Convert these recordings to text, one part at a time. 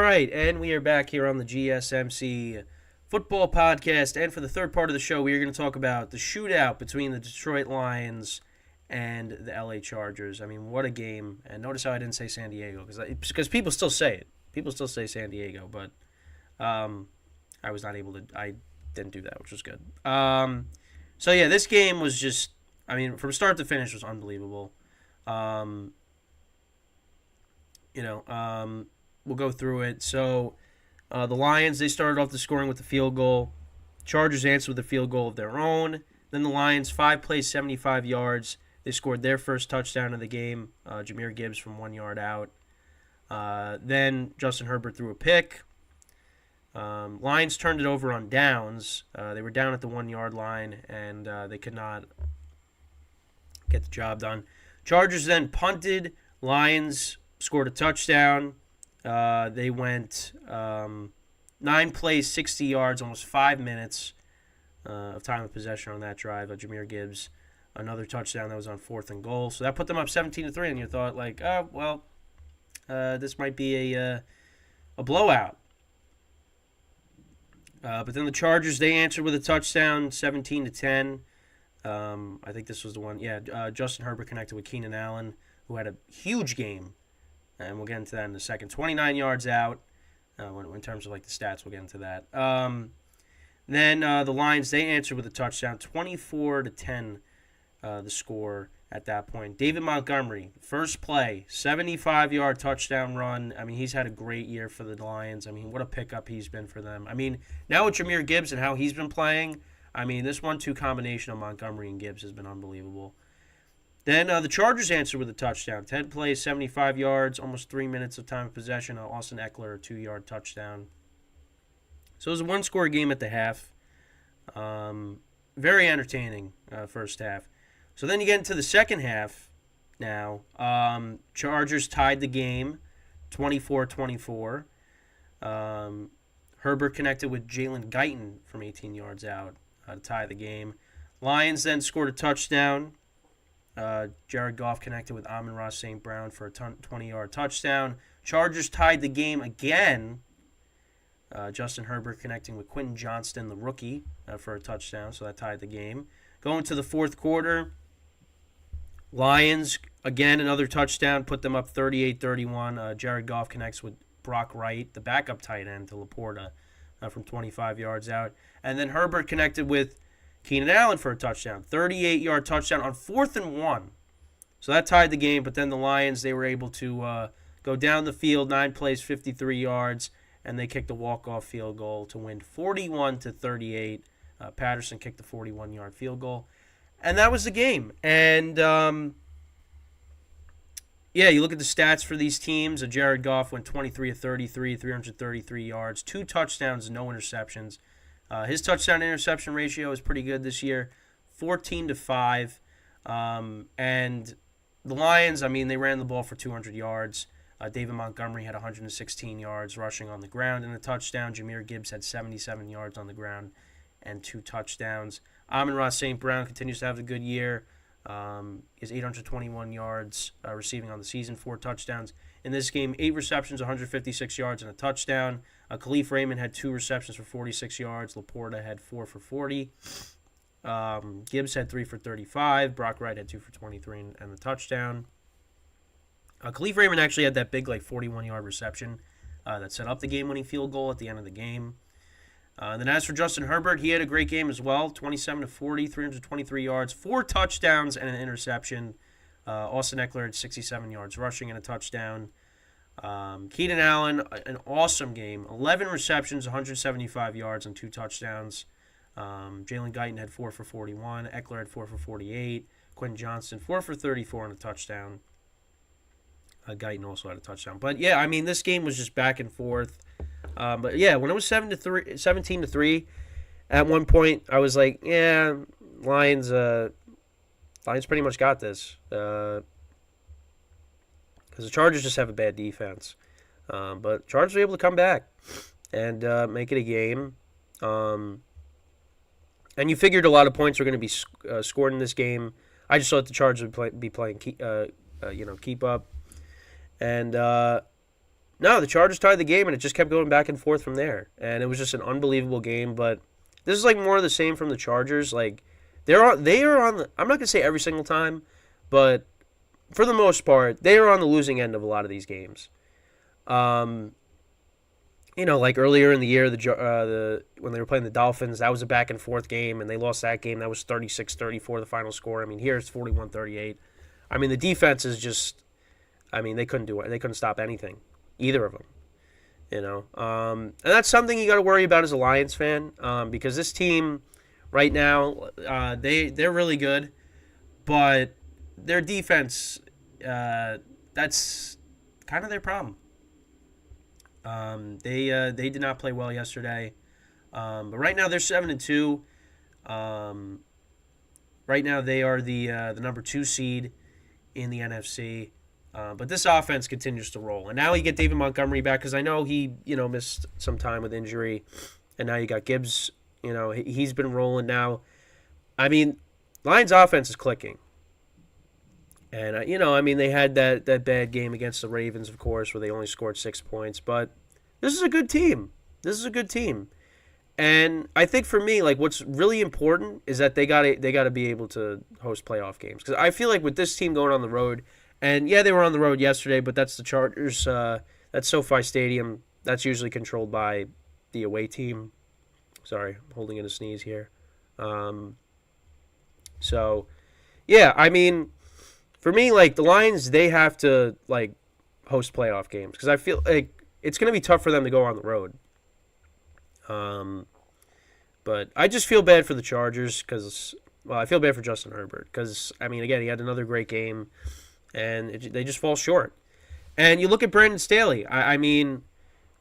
right, and we are back here on the GSMC football podcast. And for the third part of the show, we are going to talk about the shootout between the Detroit Lions and the LA Chargers. I mean, what a game. And notice how I didn't say San Diego, because people still say it. People still say San Diego, but I was not able to. I didn't do that, which was good. So, yeah, this game was just, I mean, from start to finish was unbelievable. We'll go through it. So, the Lions, they started off the scoring with the field goal. Chargers answered with a field goal of their own. Then the Lions, 5 plays, 75 yards. They scored their first touchdown of the game. Jahmyr Gibbs from 1 yard out. Then Justin Herbert threw a pick. Lions turned it over on downs. They were down at the 1 yard line, and they could not get the job done. Chargers then punted. Lions scored a touchdown. They went 9 plays, 60 yards, almost 5 minutes of time of possession on that drive. Jahmyr Gibbs, another touchdown that was on 4th and goal. So that put them up 17-3, and you thought, like, this might be a blowout. But then the Chargers, they answered with a touchdown, 17-10. I think this was the one. Yeah, Justin Herbert connected with Keenan Allen, who had a huge game. And we'll get into that in a second. 29 yards out. In terms of like the stats, we'll get into that. Then the Lions, they answered with a touchdown, 24-10. The score at that point. David Montgomery, first play, 75-yard touchdown run. I mean, he's had a great year for the Lions. I mean, what a pickup he's been for them. I mean, now with Jahmyr Gibbs and how he's been playing, I mean, this 1-2 combination of Montgomery and Gibbs has been unbelievable. Then the Chargers answered with a touchdown. 10 plays, 75 yards, almost 3 minutes of time of possession. Austin Eckler, a 2-yard touchdown. So it was a one-score game at the half. Very entertaining first half. So then you get into the second half now. Chargers tied the game, 24-24. Herbert connected with Jalen Guyton from 18 yards out to tie the game. Lions then scored a touchdown. Jared Goff connected with Amon-Ra St. Brown for a 20-yard touchdown. Chargers tied the game again. Justin Herbert connecting with Quentin Johnston, the rookie, for a touchdown, so that tied the game. Going to the fourth quarter, Lions, again, another touchdown, put them up 38-31. Jared Goff connects with Brock Wright, the backup tight end to Laporta, from 25 yards out. And then Herbert connected with Keenan Allen for a touchdown, 38-yard touchdown on 4th and 1. So that tied the game, but then the Lions, they were able to go down the field, 9 plays, 53 yards, and they kicked a walk-off field goal to win 41-38. Patterson kicked the 41-yard field goal. And that was the game. And, you look at the stats for these teams. Jared Goff went 23 of 33, 333 yards, 2 touchdowns, no interceptions. His touchdown-interception ratio is pretty good this year, 14-5. And the Lions, I mean, they ran the ball for 200 yards. David Montgomery had 116 yards rushing on the ground and a touchdown. Jahmyr Gibbs had 77 yards on the ground and 2 touchdowns. Amon-Ra St. Brown continues to have a good year. He has 821 yards receiving on the season, 4 touchdowns. In this game, 8 receptions, 156 yards, and a touchdown. Khalif Raymond had 2 receptions for 46 yards. Laporta had 4 for 40. Gibbs had 3 for 35. Brock Wright had 2 for 23 and a touchdown. Khalif Raymond actually had that big 41-yard reception that set up the game-winning field goal at the end of the game. Then as for Justin Herbert, he had a great game as well, 27-40, 323 yards, 4 touchdowns, and an interception. Austin Eckler had 67 yards rushing and a touchdown. Keenan Allen, an awesome game, 11 receptions, 175 yards, and 2 touchdowns. Jalen Guyton had 4 for 41. Eckler had 4 for 48. Quentin Johnston, 4 for 34 and a touchdown. Guyton also had a touchdown. But, yeah, I mean, this game was just back and forth. But, yeah, when it was 17-3, at one point I was like, yeah, Lions pretty much got this. Because the Chargers just have a bad defense. But Chargers were able to come back and make it a game. And you figured a lot of points were going to be scored in this game. I just thought the Chargers would be playing keep up. And No, the Chargers tied the game, and it just kept going back and forth from there. And it was just an unbelievable game. But this is like more of the same from the Chargers. Like they are on the. I'm not gonna say every single time, but for the most part, they are on the losing end of a lot of these games. Like earlier in the year, when they were playing the Dolphins, that was a back and forth game, and they lost that game. That was 36-34, the final score. I mean, here it's 41-38. I mean, the defense is just. I mean, they couldn't do it. They couldn't stop anything, either of them. And that's something you got to worry about as a Lions fan, because this team right now, they're really good, but their defense, that's kind of their problem. They did not play well yesterday, but right now they're 7-2. Right now they are the number 2 seed in the NFC. But this offense continues to roll. And now you get David Montgomery back, because I know he, missed some time with injury. And now you got Gibbs. He's been rolling now. I mean, Lions offense is clicking. And, they had that bad game against the Ravens, of course, where they only scored 6 points. But this is a good team. And I think for me, like, what's really important is that they gotta be able to host playoff games. Because I feel like with this team going on the road, and yeah, they were on the road yesterday, but that's the Chargers. That's SoFi Stadium. That's usually controlled by the away team. Sorry, I'm holding in a sneeze here. So, yeah, I mean, for me, like, the Lions, they have to, like, host playoff games. Because I feel like it's going to be tough for them to go on the road. But I just feel bad for the Chargers because, I feel bad for Justin Herbert. Because, I mean, again, he had another great game. And they just fall short. And you look at Brandon Staley. I mean,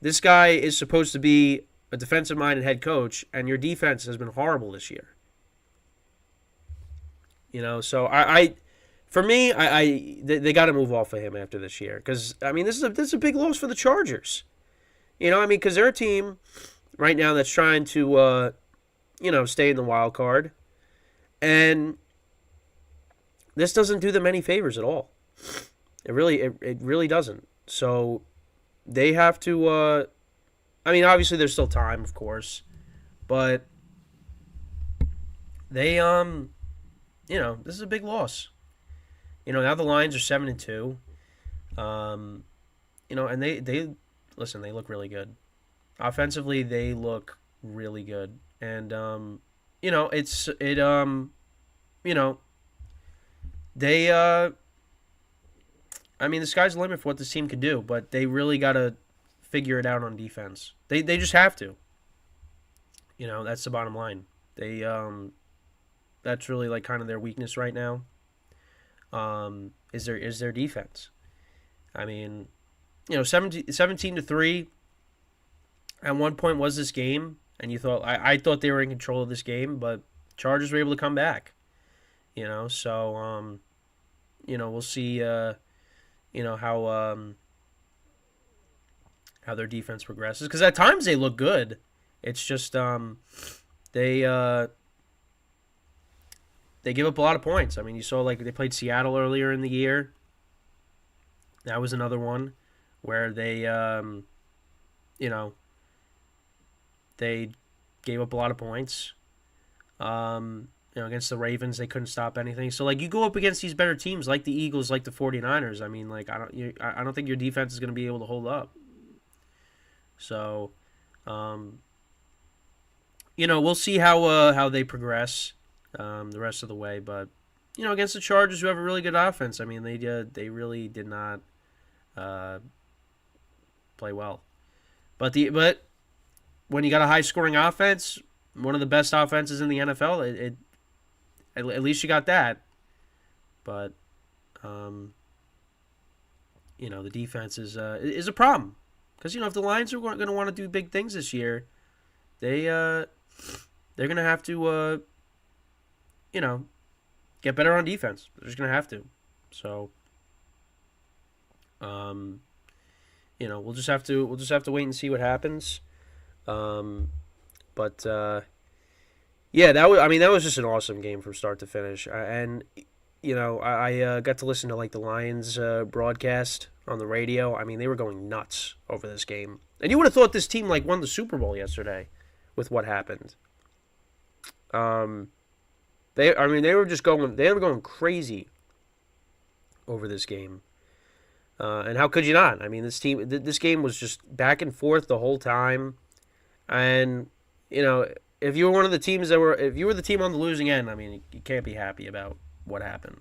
this guy is supposed to be a defensive-minded head coach, and your defense has been horrible this year. So for me, they got to move off of him after this year, because I mean, this is a big loss for the Chargers. Because they're a team right now that's trying to stay in the wild card, and this doesn't do them any favors at all. It really doesn't. So they have to. I mean, obviously there's still time, of course, but they this is a big loss. Now the Lions are 7-2. And they listen. They look really good. Offensively, they look really good, and they. I mean, the sky's the limit for what this team can do, but they really got to figure it out on defense. They just have to. That's the bottom line. That's really like kind of their weakness right now. Is their defense. I mean, 17-3 at one point was this game, and you thought I thought they were in control of this game, but Chargers were able to come back. So we'll see how their defense progresses, because at times they look good. It's just they give up a lot of points. I mean, you saw like they played Seattle earlier in the year. That was another one where they they gave up a lot of points. Against the Ravens, they couldn't stop anything. So, like, you go up against these better teams, like the Eagles, like the 49ers. I mean, like, I don't think your defense is going to be able to hold up. So, we'll see how they progress the rest of the way. But, against the Chargers, who have a really good offense, I mean, they really did not play well. But when you got a high-scoring offense, one of the best offenses in the NFL, at least you got that. But, the defense is a problem. Because, if the Lions are going to want to do big things this year, they're going to have to, get better on defense. They're just going to have to. So, we'll just have to wait and see what happens. Yeah, that was just an awesome game from start to finish. And I got to listen to like the Lions broadcast on the radio. I mean, they were going nuts over this game, and you would have thought this team like won the Super Bowl yesterday with what happened. They were going crazy over this game, and how could you not? I mean, this game was just back and forth the whole time, and if you were one of the teams if you were the team on the losing end, I mean, you can't be happy about what happened.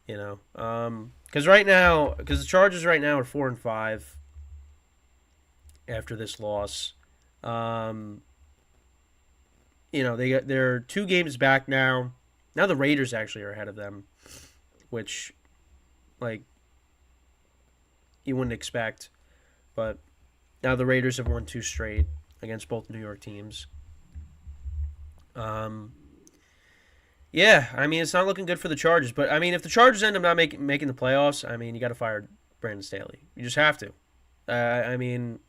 Because the Chargers right now are 4-5 after this loss. They're 2 games back now. Now the Raiders actually are ahead of them, which, like, you wouldn't expect. But now the Raiders have won 2 straight against both New York teams. Yeah, I mean, it's not looking good for the Chargers. But, I mean, if the Chargers end up not making the playoffs, I mean, you got to fire Brandon Staley. You just have to. I mean,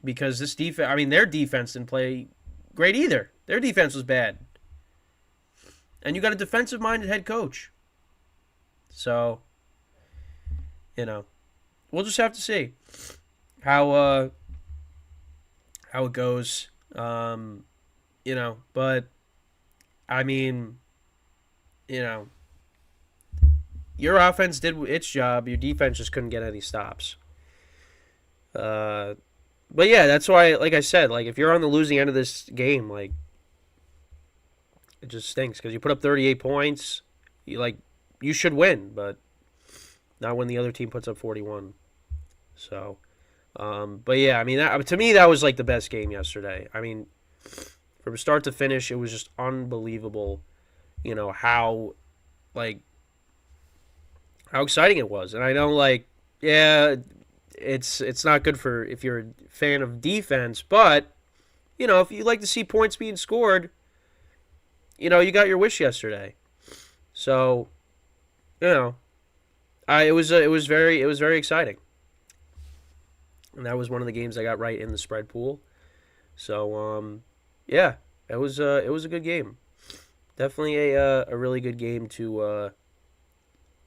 because this defense, I mean, their defense didn't play great either. Their defense was bad. And you got a defensive-minded head coach. So, we'll just have to see how it goes. But I mean, your offense did its job. Your defense just couldn't get any stops. But yeah, that's why, like I said, like if you're on the losing end of this game, like it just stinks because you put up 38 points. You should win, but not when the other team puts up 41. So, but yeah, I mean, to me, that was like the best game yesterday. I mean, from start to finish, it was just unbelievable, how exciting it was. And I know, it's not good for if you're a fan of defense, but, if you like to see points being scored, you got your wish yesterday. So, it was very exciting. And that was one of the games I got right in the spread pool. So, yeah, it was a good game. Definitely a really good game to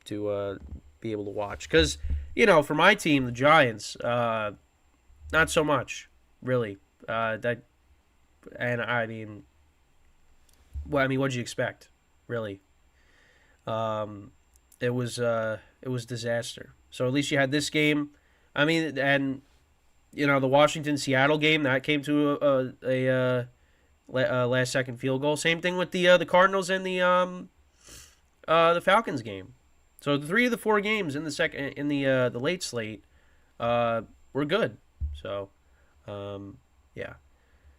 be able to watch. Because, for my team, the Giants, not so much, really. What'd you expect, really? It was disaster. So at least you had this game. I mean, and the Washington-Seattle game that came to a last-second field goal. Same thing with the Cardinals and the Falcons game. So 3 of the 4 games in the late slate were good. So yeah.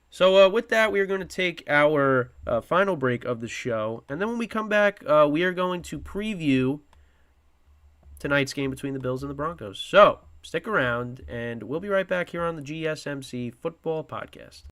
So with that, we are going to take our final break of the show, and then when we come back, we are going to preview tonight's game between the Bills and the Broncos. So stick around, and we'll be right back here on the GSMC Football Podcast.